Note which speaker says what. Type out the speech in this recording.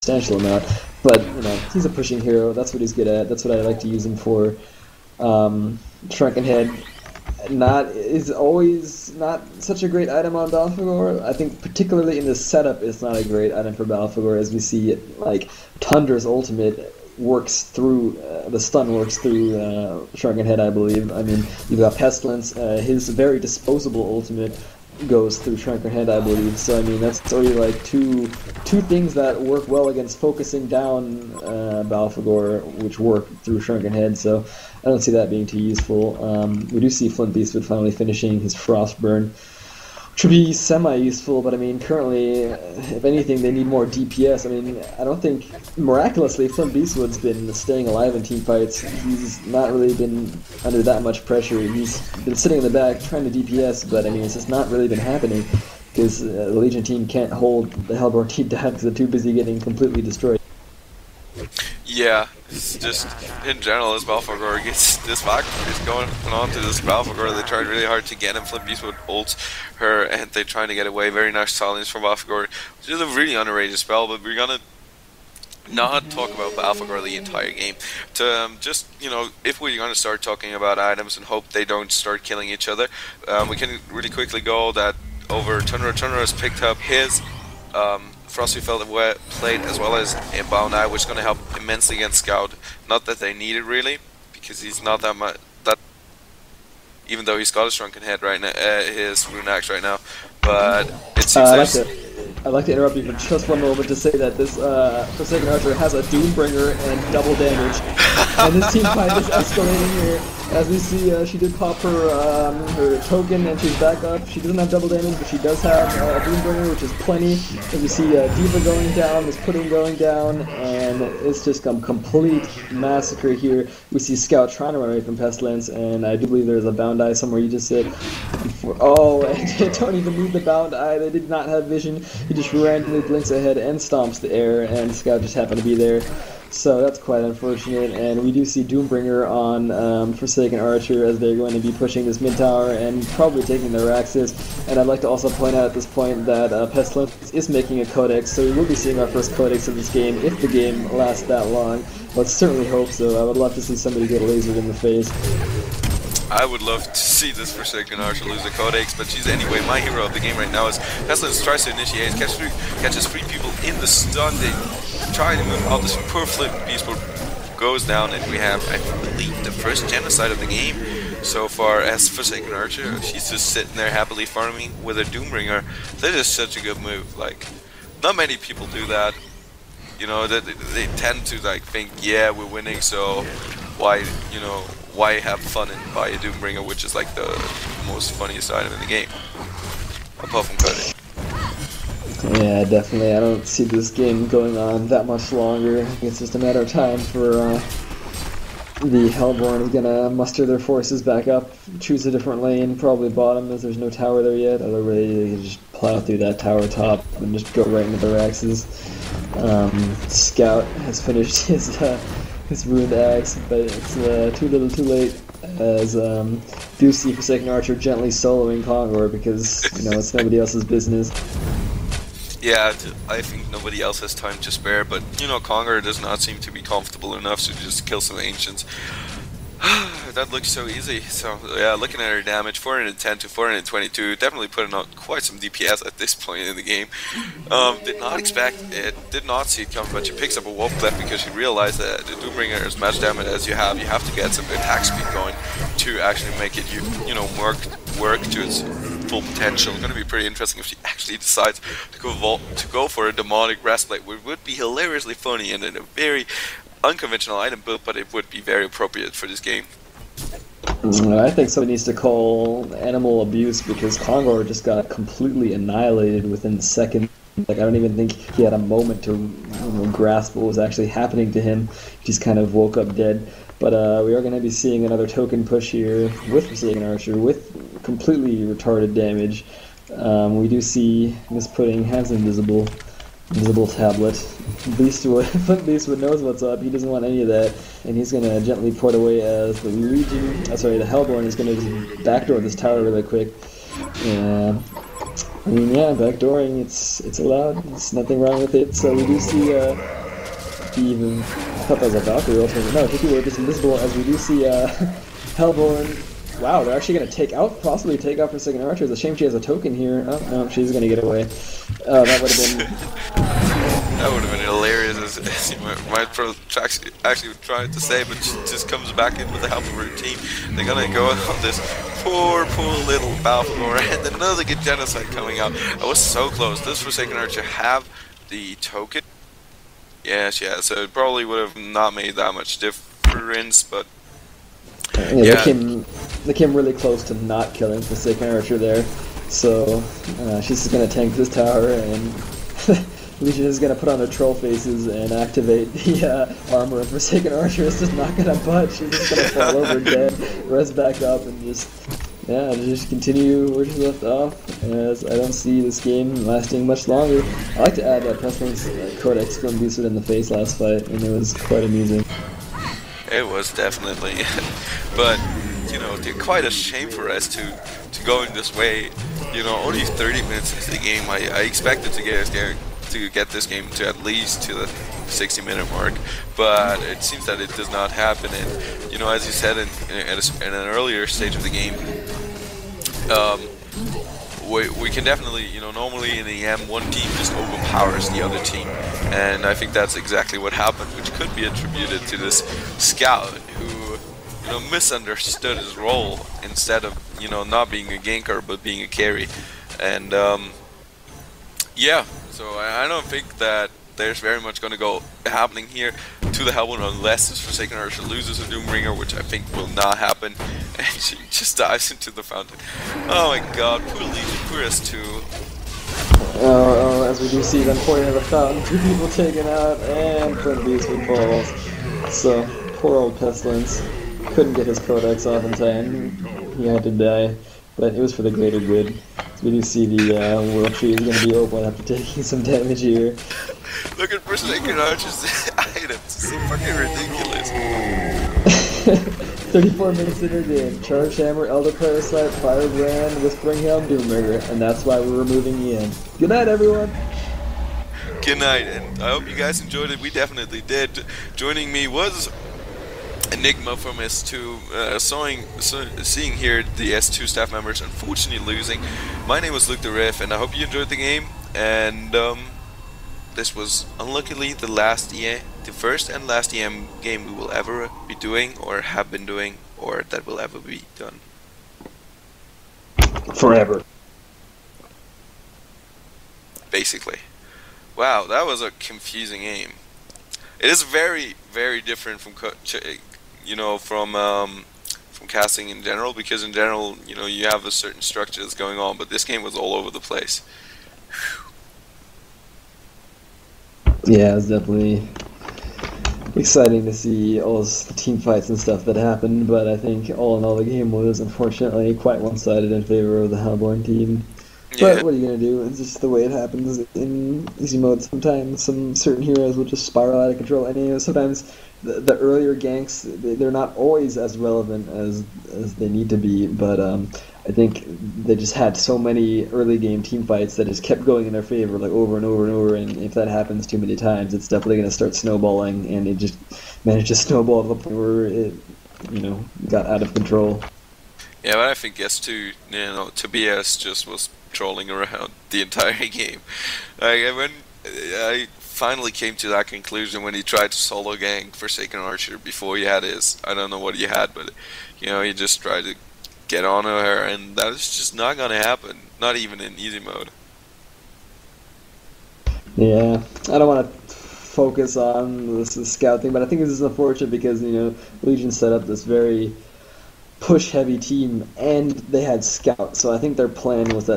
Speaker 1: substantial amount. But, he's a pushing hero. That's what he's good at. That's what I like to use him for. Shrunken Head is always not such a great item on Balfagor. I think particularly in this setup, it's not a great item for Balfagor, as we see it, like Tundra's ultimate works through the stun works through Shrunken Head, I believe. I mean, you've got Pestilence. His very disposable ultimate goes through Shrunken Head, I believe. So I mean, that's already like two things that work well against focusing down Balfagor, which work through Shrunken Head. So I don't see that being too useful. We do see Flint Beastwood finally finishing his Frostburn, which would be semi-useful, but I mean, currently, if anything, they need more DPS. I mean, I don't think, miraculously, Flint Beastwood's been staying alive in teamfights. He's not really been under that much pressure. He's been sitting in the back trying to DPS, but I mean, it's just not really been happening, because the Legion team can't hold the Hellborn team down because they're too busy getting completely destroyed.
Speaker 2: Yeah, it's just, in general, as Balfagor gets this back, is going on to this Balfagor. They tried really hard to get him. Flint Beastwood ults her, and they're trying to get away. Very nice silence from Balfagor, which is a really underrated spell, but we're gonna not talk about Balfagor the entire game. To just, if we're gonna start talking about items and hope they don't start killing each other, we can really quickly go that over Tundra. Tundra has picked up his Frosty Felt Plate as well as Inbound Eye, which is going to help immensely against Scout. Not that they need it really, because he's not that much. Even though he's got a Shrunken Head right now, his Rune Axe right now, but it seems
Speaker 1: I'd like to interrupt you for just one moment to say that this Forsaken Archer has a Doombringer and double damage, and this team fight is escalating here. As we see, she did pop her token and she's back up. She doesn't have double damage, but she does have a Doombringer, which is plenty. As we see Diva going down, this Pudding going down, and it's just a complete massacre here. We see Scout trying to run away from Pestilence, and I do believe there's a Bound Eye somewhere. You just said, oh, and don't even need the Bound Eye. They did not have vision. He just randomly blinks ahead and stomps the air, and Scout just happened to be there. So that's quite unfortunate, and we do see Doombringer on Forsaken Archer as they're going to be pushing this mid tower and probably taking their axes. And I'd like to also point out at this point that Pestilence is making a codex, so we will be seeing our first codex of this game if the game lasts that long. Let's certainly hope so. I would love to see somebody get lasered in the face.
Speaker 2: I would love to see this Forsaken Archer lose a Codex, but she's anyway my hero of the game right now. As Pestilence tries to initiate, catches three people in the stun. They try to move out. This poor Flint Beastwood goes down, and we have, I believe, the first genocide of the game so far as Forsaken Archer. She's just sitting there happily farming with a Doombringer. That is such a good move. Like, not many people do that. They tend to think, yeah, we're winning, so why have fun and buy a Doombringer, which is like the most funniest item in the game, apart from cutting.
Speaker 1: Yeah, definitely. I don't see this game going on that much longer. I think it's just a matter of time for the Hellborn is gonna muster their forces back up, choose a different lane, probably bottom, as there's no tower there yet. Otherwise, they can just plow through that tower top and just go right into their axes. Scout has finished his Ruined Axe, but it's too little too late, as do see Forsaken Archer gently soloing Kongor because, it's nobody else's business.
Speaker 2: Yeah, I think nobody else has time to spare, but, Kongor does not seem to be comfortable enough to just kill some Ancients. That looks so easy. So, yeah, looking at her damage, 410 to 422, definitely putting out quite some DPS at this point in the game. Did not expect it, did not see it coming, but she picks up a Wolf Clef because she realized that the Doombringer, as much damage as you have to get some attack speed going to actually make it, work to its full potential. It's going to be pretty interesting if she actually decides to go for a demonic breastplate, which would be hilariously funny and in a very unconventional item build, but it would be very appropriate for this game.
Speaker 1: I think somebody needs to call animal abuse because Kongor just got completely annihilated within seconds. Like, I don't even think he had a moment to grasp what was actually happening to him. He just kind of woke up dead. But we are going to be seeing another token push here with Forsaken Archer with completely retarded damage. We do see Miss Pudding has invisible tablet. Flint Beastwood knows what's up. He doesn't want any of that, and he's gonna gently port away as the the Hellborn is gonna just backdoor this tower really quick. Yeah. I mean, yeah, backdooring, it's allowed. There's nothing wrong with it. So we do see even I thought that was a Valkyrie ultimate. No, Hickey Wave is invisible as we do see Hellborn. Wow, they're actually going to possibly take out Forsaken Archer. It's a shame she has a token here. Oh, no, she's going to get away. That would have been...
Speaker 2: That would have been hilarious, as my pro actually tried to say, but she just comes back in with the help of her team. They're gonna go on this poor little Balfagor, and another good genocide coming out. I was so close. Does Forsaken Archer have the token? Yes, yeah, so it probably would have not made that much difference, but
Speaker 1: yeah. They came really close to not killing Forsaken Archer there. So she's just gonna tank this tower, and Legion is gonna put on their troll faces and activate the armor of Forsaken Archer. Is just not gonna budge. She's just gonna fall over dead, res back up, and just continue where she left off. As I don't see this game lasting much longer. I like to add that Pestilence Codex from boosted in the face last fight, and it was quite amusing.
Speaker 2: It was definitely, but you know, quite a shame for us to go in this way. You know, only 30 minutes into the game. I expected to get this game to at least to the 60-minute mark, but it seems that it does not happen. And you know, as you said in an earlier stage of the game, we can definitely, you know, normally in the EM, one team just overpowers the other team, and I think that's exactly what happened, which could be attributed to this scout who, you know, misunderstood his role instead of, you know, not being a ganker but being a carry. And yeah, so I don't think that there's very much going to go happening here to the Hellborn unless this Forsaken Archer loses a Doombringer, which I think will not happen, and she just dives into the fountain. Oh my god, poor Legion, poor S2.
Speaker 1: As we do see them pointing at the fountain, 2 people taken out, and Flint Beastwood falls. So, poor old Pestilence. Couldn't get his Codex off in time. He had to die, but it was for the greater good. So we do see the World Tree is going to be open after taking some damage here.
Speaker 2: Look at Forsaken Archer's items, it's so fucking ridiculous.
Speaker 1: 34 minutes in her game. Charge Hammer, Elder Parasite, Firebrand, Whispering Helm, Doombringer, and that's why we're removing Ian. Good night, everyone!
Speaker 2: Good night, and I hope you guys enjoyed it. We definitely did. Joining me was Enigma from S2, seeing here the S2 staff members unfortunately losing. My name was Luke the Riff, and I hope you enjoyed the game, and this was unluckily the first and last EM game we will ever be doing, or have been doing, or that will ever be done.
Speaker 1: Forever.
Speaker 2: Basically. Wow, that was a confusing game. It is very, very different from from casting in general, because in general, you know, you have a certain structure that's going on, but this game was all over the place.
Speaker 1: Yeah, it's definitely exciting to see all those team fights and stuff that happened, but I think all in all the game was unfortunately quite one-sided in favor of the Hellborn team. But what are you going to do? It's just the way it happens in easy mode. Sometimes some certain heroes will just spiral out of control, and you know, sometimes the earlier ganks, they're not always as relevant as they need to be, but I think they just had so many early game team fights that just kept going in their favor, like over and over and over, and if that happens too many times, it's definitely going to start snowballing, and it just managed to snowball to the point where it, you know, got out of control.
Speaker 2: Yeah, but I think S2, you know, Tobias just was trolling around the entire game. Like, when I finally came to that conclusion when he tried to solo gang Forsaken Archer before he had his, I don't know what he had, but you know, he just tried to get on her, and that is just not gonna happen, not even in easy mode.
Speaker 1: Yeah, I don't want to focus on this scout thing, but I think this is unfortunate because, you know, Legion set up this very push heavy team and they had scout, so I think their plan was that